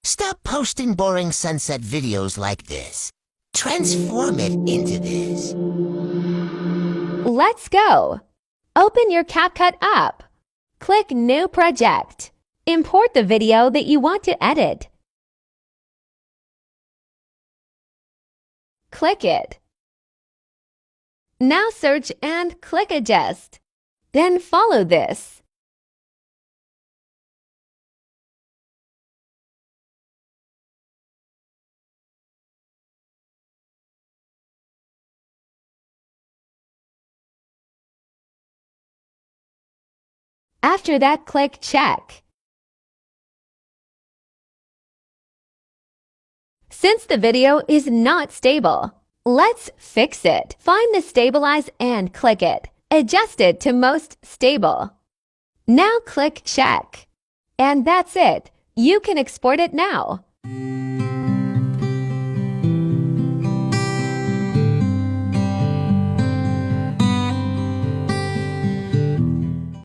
Stop posting boring sunset videos like this. Transform it into this. Let's go. Open your CapCut app. Click New Project. Import the video that you want to edit. Click it. Now search and click Adjust. Then follow this. After that, click Check. Since the video is not stable, let's fix it. Find the Stabilize and click it. Adjust it to most stable. Now click Check. And that's it. You can export it now.